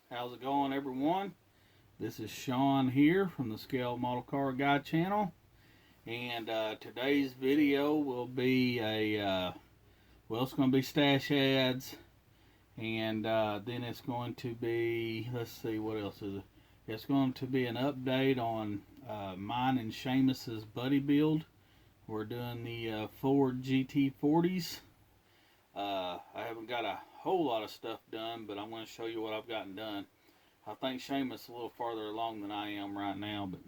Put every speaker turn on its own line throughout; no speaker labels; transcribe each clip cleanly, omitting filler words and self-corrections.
How's it going, everyone? This is Sean here from the Scale Model Car Guy channel, and today's video will be it's going to be stash ads, and then it's going to be, let's see, what else is it? It's going to be an update on mine and SEAMUS's buddy build. We're doing the Ford GT40s. I haven't got a whole lot of stuff done, but I'm going to show you what I've gotten done. I think SEAMUS is a little farther along than I am right now, but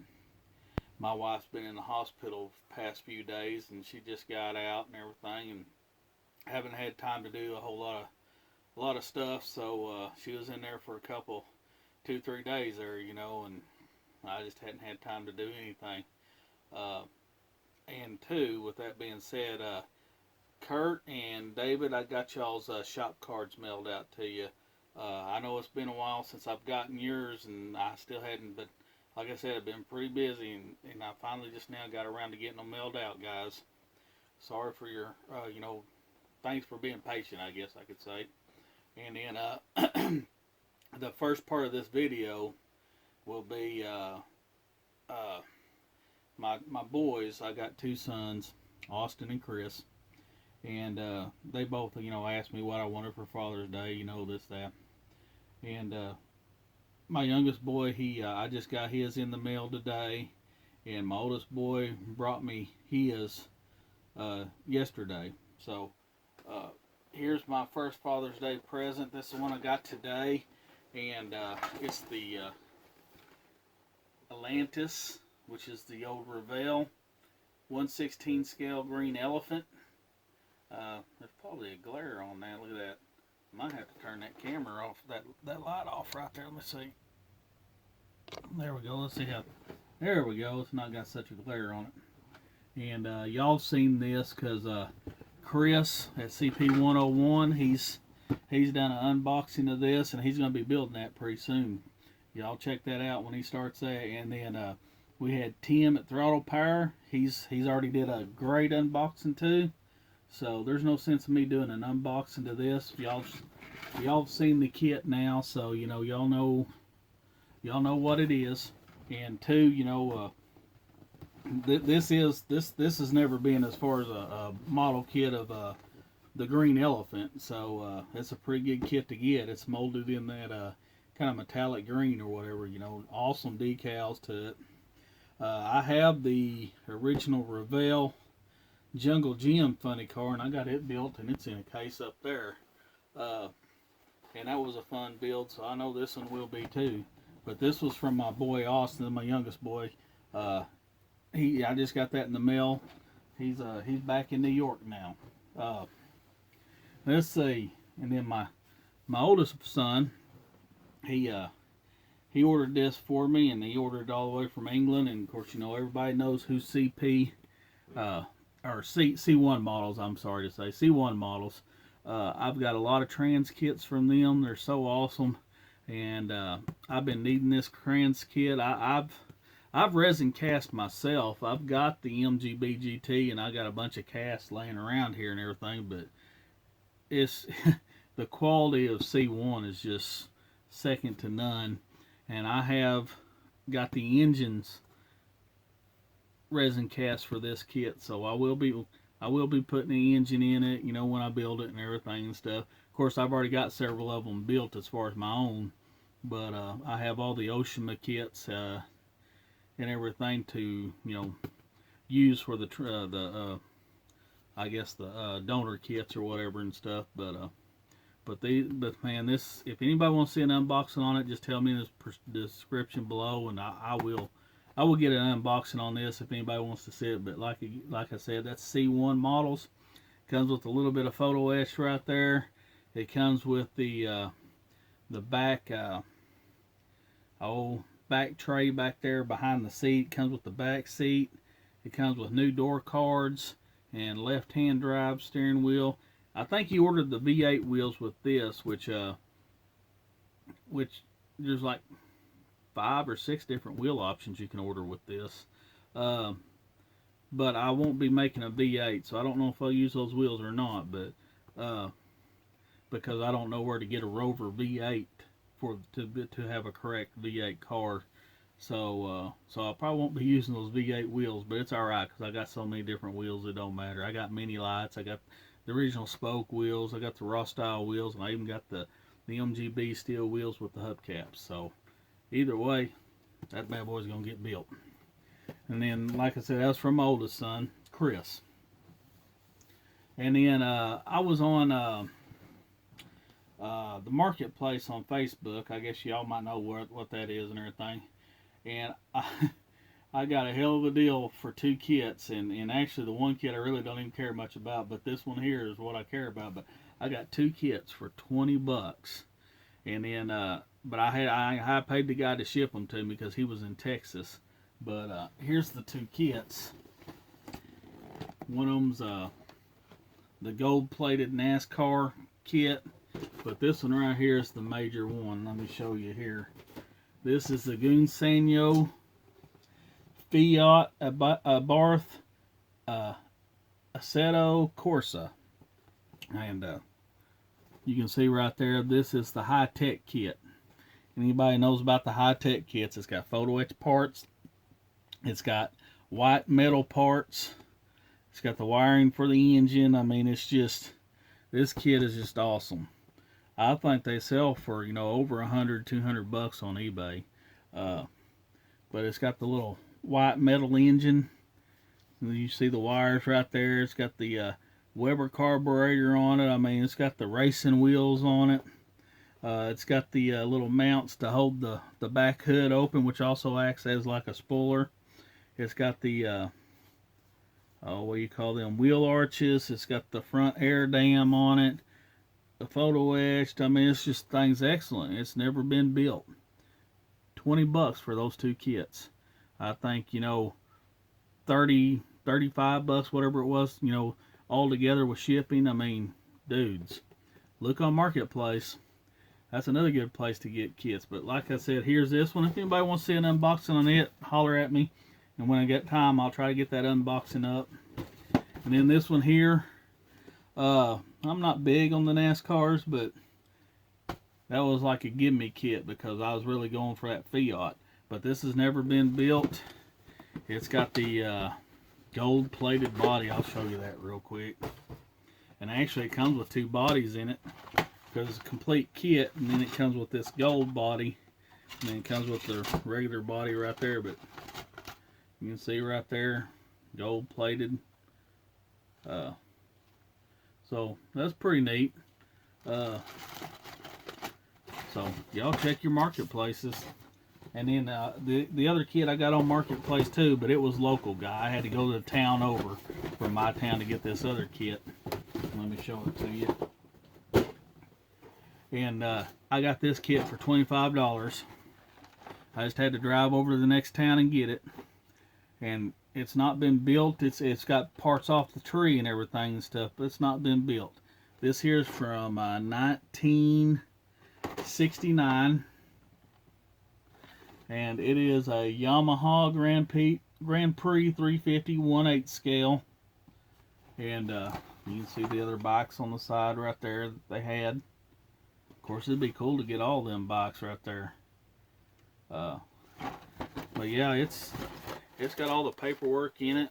my wife's been in the hospital the past few days, and she just got out and everything, and haven't had time to do a whole lot of stuff. So she was in there for a couple, 2-3 days there, you know, and I just hadn't had time to do anything. And two, with that being said, Kurt and David, I got y'all's shop cards mailed out to you. I know it's been a while since I've gotten yours, and I still hadn't, but like I said, I've been pretty busy, and I finally just now got around to getting them mailed out, guys. Sorry for your, thanks for being patient, I guess I could say. And then the first part of this video will be my boys. I got 2 sons, Austin and Chris. And they both, asked me what I wanted for Father's Day, this, that. And my youngest boy, I just got his in the mail today. And my oldest boy brought me his yesterday. So here's my first Father's Day present. This is the one I got today. And it's the Atlantis, which is the old Revell 1/16 scale green elephant. There's probably a glare on that. Look at that. Might have to turn that camera off, that light off right there. Let me see. There we go. Let's see how. There we go. It's not got such a glare on it. And y'all seen this because Chris at CP101, he's done an unboxing of this, and he's going to be building that pretty soon. Y'all check that out when he starts that. And then we had Tim at Throttle Power. He's already did a great unboxing too. So there's no sense in me doing an unboxing to this. Y'all have seen the kit now, so y'all know what it is. And two, this has never been as far as a model kit of the green elephant. So it's a pretty good kit to get. It's molded in that kind of metallic green or whatever. Awesome decals to it. I have the original Revell Jungle Gym funny car, and I got it built, and it's in a case up there. And that was a fun build, so I know this one will be too. But this was from my boy Austin, my youngest boy. I just got that in the mail. He's back in New York now. Let's see. And then my oldest son, he ordered this for me, and he ordered it all the way from England. And of course, everybody knows who CP or C1 models, I'm sorry to say, C1 models. I've got a lot of trans kits from them. They're so awesome, and I've been needing this trans kit. I've resin cast myself. I've got the MGB GT, and I got a bunch of casts laying around here and everything, but it's the quality of C1 is just second to none. And I have got the engines resin cast for this kit, so I will be putting the engine in it, when I build it and everything and stuff. Of course, I've already got several of them built as far as my own, but I have all the Oshima kits and everything to use for the I guess the donor kits or whatever and stuff. But man, this, if anybody wants to see an unboxing on it, just tell me in the description below, and I will get an unboxing on this if anybody wants to see it. But like I said, that's C1 models. Comes with a little bit of photo etch right there. It comes with the back back tray back there behind the seat. It comes with the back seat. It comes with new door cards and left-hand drive steering wheel. I think he ordered the V8 wheels with this, which there's like 5 or 6 different wheel options you can order with this. But I won't be making a V8, so I don't know if I'll use those wheels or not. But because I don't know where to get a Rover V8 to have a correct V8 car. So I probably won't be using those V8 wheels, but it's alright because I got so many different wheels it don't matter. I got mini lights, I got the original spoke wheels, I got the raw style wheels, and I even got the MGB steel wheels with the hubcaps. So either way, that bad boy's gonna get built. And then, like I said, that was from my oldest son, Chris. And then I was on the marketplace on Facebook. I guess y'all might know what that is and everything. And I got a hell of a deal for 2 kits, and actually the one kit I really don't even care much about, but this one here is what I care about. But I got 2 kits for $20, and then but I paid the guy to ship them to me because he was in Texas. But here's the 2 kits. One of them's the gold-plated NASCAR kit, but this one right here is the major one. Let me show you here. This is the Gunsanyo Fiat Abarth Assetto Corsa. And you can see right there, this is the high-tech kit. Anybody knows about the high-tech kits, it's got photo etch parts. It's got white metal parts. It's got the wiring for the engine. I mean, it's just, this kit is just awesome. I think they sell for, over $100, $200 on eBay. But it's got the little white metal engine. You see the wires right there. It's got the Weber carburetor on it. I mean, it's got the racing wheels on it. It's got the little mounts to hold the back hood open, which also acts as like a spoiler. It's got the what do you call them, wheel arches. It's got the front air dam on it, the photo etched. I mean, it's just, thing's excellent. It's never been built. $20 for those 2 kits. I think, 30, $35, whatever it was, all together with shipping. I mean, dudes, look on Marketplace. That's another good place to get kits. But like I said, here's this one. If anybody wants to see an unboxing on it, holler at me. And when I get time, I'll try to get that unboxing up. And then this one here, I'm not big on the NASCARs, but that was like a gimme kit because I was really going for that Fiat. But this has never been built. It's got the gold-plated body. I'll show you that real quick. And actually, it comes with 2 bodies in it because it's a complete kit. And then it comes with this gold body, and then it comes with the regular body right there. But you can see right there, gold-plated. So that's pretty neat. So y'all check your marketplaces. And then the other kit I got on Marketplace too, but it was local guy. I had to go to the town over from my town to get this other kit. Let me show it to you. And I got this kit for $25. I just had to drive over to the next town and get it. And it's not been built. It's got parts off the tree and everything and stuff, but it's not been built. This here's from 1969, and it is a Yamaha Grand Prix 350 1/8 scale. And you can see the other bikes on the side right there that they had. Of course, it'd be cool to get all them bikes right there. But yeah, it's got all the paperwork in it.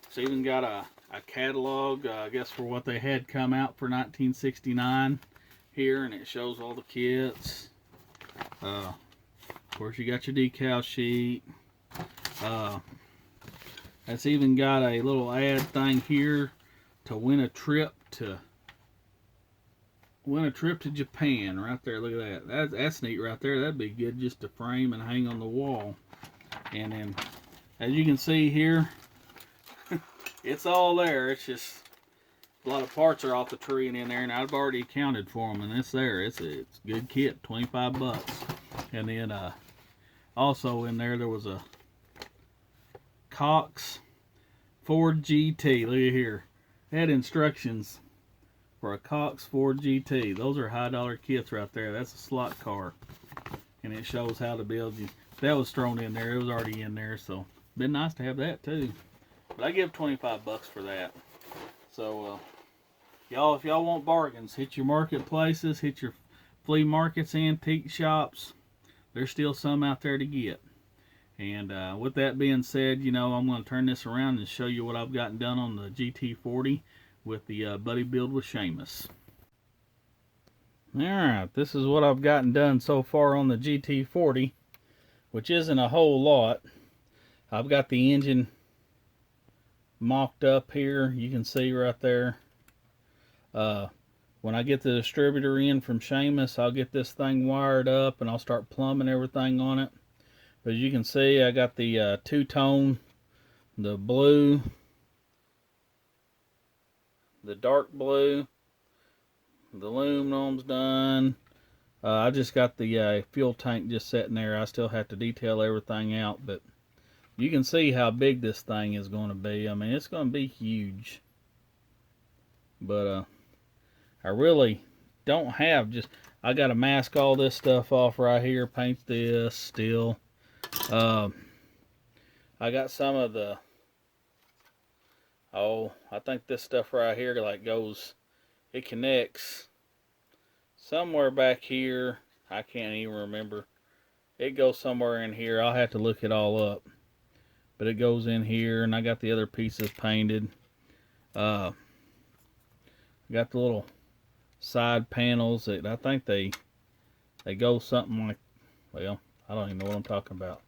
It's even got a catalog, I guess, for what they had come out for 1969 here, and it shows all the kits. Of course, you got your decal sheet. It's even got a little ad thing here to win a trip to Japan right there. Look at that. That's neat right there. That'd be good just to frame and hang on the wall. And then, as you can see here, it's all there. It's just a lot of parts are off the tree and in there, and I've already accounted for them, and it's there. It's a good kit, $25. And then also in there was a Cox Ford GT. Look at here. It had instructions for a Cox Ford GT. Those are high dollar kits right there. That's a slot car. And it shows how to build you. That was thrown in there. It was already in there, so been nice to have that too. But I give 25 bucks for that. So y'all, if y'all want bargains, hit your marketplaces, hit your flea markets, antique shops. There's still some out there to get. And with that being said, you know, I'm going to turn this around and show you what I've gotten done on the GT40 with the Buddy Build with SEAMUS. Alright, this is what I've gotten done so far on the GT40, which isn't a whole lot. I've got the engine mocked up here, you can see right there. When I get the distributor in from SEAMUS, I'll get this thing wired up and I'll start plumbing everything on it. But as you can see, I got the two-tone, the blue, the dark blue, the aluminum's done. I just got the fuel tank just sitting there. I still have to detail everything out, but you can see how big this thing is going to be. I mean, it's going to be huge. But I really don't have I got to mask all this stuff off right here, paint this still. I got some of the, I think this stuff right here like goes, it connects somewhere back here. I can't even remember. It goes somewhere in here. I'll have to look it all up. But it goes in here, and I got the other pieces painted. Got the little side panels that I think they go something like, well, I don't even know what I'm talking about.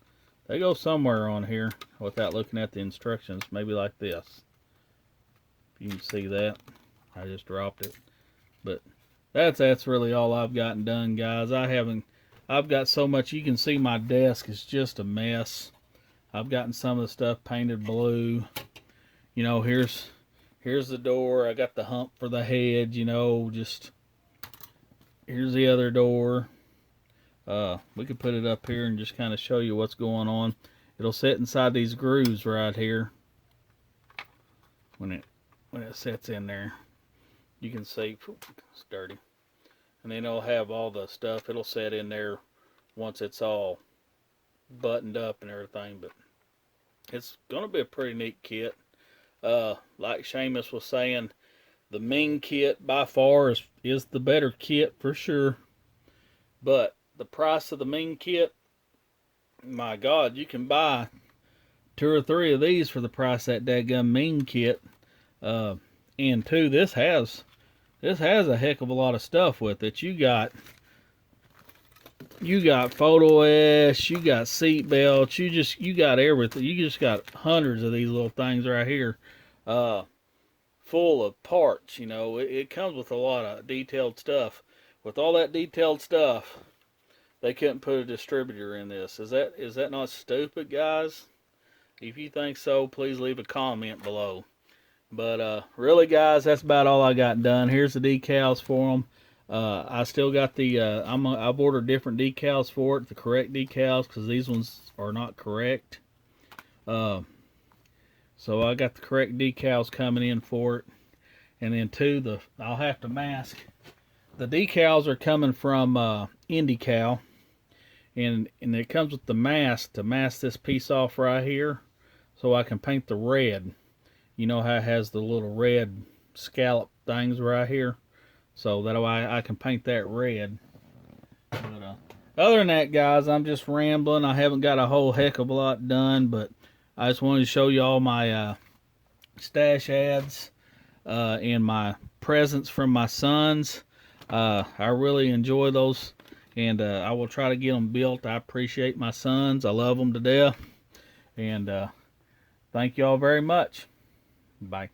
They go somewhere on here without looking at the instructions, maybe like this. You can see that. I just dropped it. But that's really all I've gotten done, guys. I've got so much. You can see my desk is just a mess. I've gotten some of the stuff painted blue. You know, here's the door. I got the hump for the head, you know, just here's the other door. We could put it up here and just kind of show you what's going on. It'll sit inside these grooves right here. When it sits in there, you can see it's dirty. And then it'll have all the stuff. It'll set in there once it's all buttoned up and everything. But it's gonna be a pretty neat kit. Like SEAMUS was saying, the Ming kit by far is the better kit for sure. But the price of the Ming kit, my God, you can buy 2 or 3 of these for the price of that dadgum Ming kit. And two, this has a heck of a lot of stuff with it. You got photo S, you got seat belts, you got everything. You just got hundreds of these little things right here, full of parts. You know, it comes with a lot of detailed stuff. With all that detailed stuff, they couldn't put a distributor in this. Is that not stupid, guys? If you think so, please leave a comment below. But really, guys, that's about all I got done. Here's the decals for them. I still got the I've ordered different decals for it, the correct decals, because these ones are not correct. So I got the correct decals coming in for it. And then two, I'll have to mask. The decals are coming from IndyCal, and it comes with the mask to mask this piece off right here, so I can paint the red. You know how it has the little red scallop things right here, so that way I can paint that red. But other than that, guys, I'm just rambling. I haven't got a whole heck of a lot done, but I just wanted to show you all my stash ads and my presents from my sons. I really enjoy those, and I will try to get them built. I appreciate my sons. I love them to death, and thank you all very much. Bye.